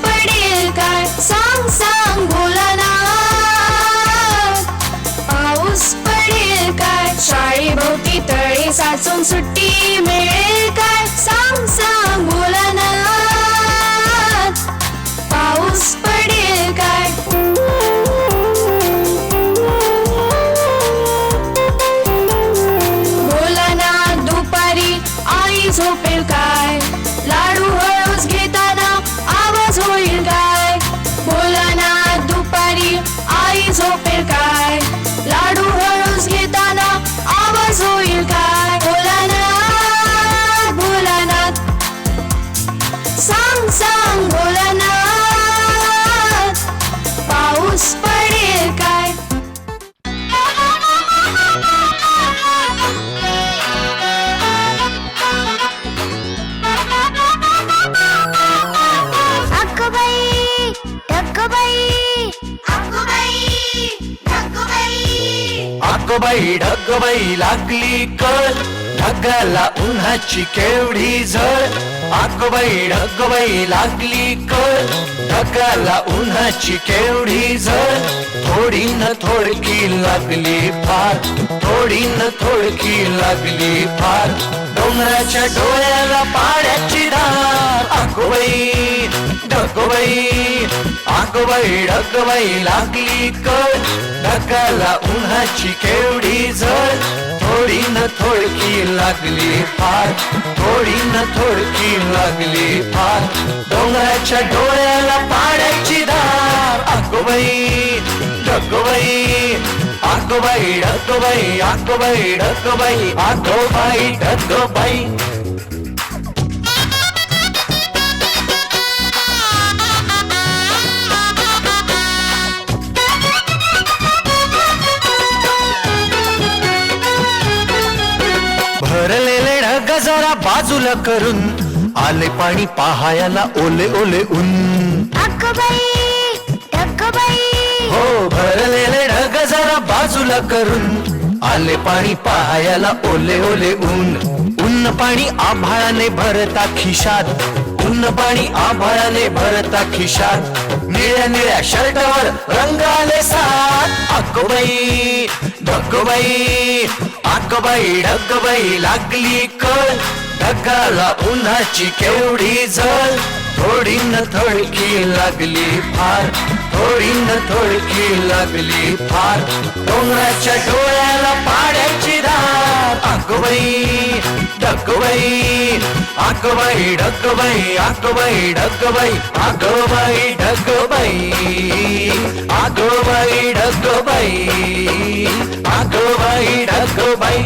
पडेल काय सांग सांग भोलानाथ पाऊस पडेल काय शाळेभोवती तळे साचून सुट्टी मिळेल काय सांग सांग भोलानाथ पाऊस पडेल काय भोलानाथ दुपारी आई झोपेल काय लाडू हळूच घेताना आवाज होईल काय भोलानाथ दुपारी आई झोपेल काय लाडू हळूच घेताना आवाज होईल काय भोलानाथ भोलानाथ सांग सांग भोलानाथ पाऊस पडेल काय अगोबाई ढगबाई लागली कळ ढगाला उन्हाची केवढी झळ अगोबाई ढगबाई लागली कळ ढगाला उन्हाची केवढी झळ थोडी न थोडकी लागली फार थोडी न थोडकी लागली फार डोंगराच्या डोळ्याला पाण्याची धार अगोबाई ढगबाई अगोबाई ढगबाई लागली कळ ढगाला उन्हाची केवढी झळ थोडी न थोडकी लागली फार थोडी न थोडकी लागली फार डोंगराच्या डोळ्याला पाण्याची धार अगोबाई ढगबाई अगोबाई ढगबाई अगोबाई ढगबाई अगोबाई ढगबाई भरलेले ढग जरा बाजूला करून आले पाणी पहायला ओले ओले ऊन हो भरलेले ढग जरा बाजूला करून आले पाणी पहायला ओले ओले ऊन ऊन पाणी आभाळाने भरता खिशात ऊन पाणी आभाळाने भरता खिशात निळ्या निळ्या शर्टावर रंग आले सात अगोबाई ढगबाई अगोबाई ढगबाई लागली कळ ढगाला उन्हाची केवढी झळ थोडी न थोडकी लागली फार थोडी न थोडकी लागली फार डोंगराच्या डोळ्याला पाण्याची धार अगोबाई ढगबाई अगोबाई ढगबाई अगोबाई ढगबाई अगोबाई ढगबाई अगोबाई ढगबाई अगोबाई ढगबाई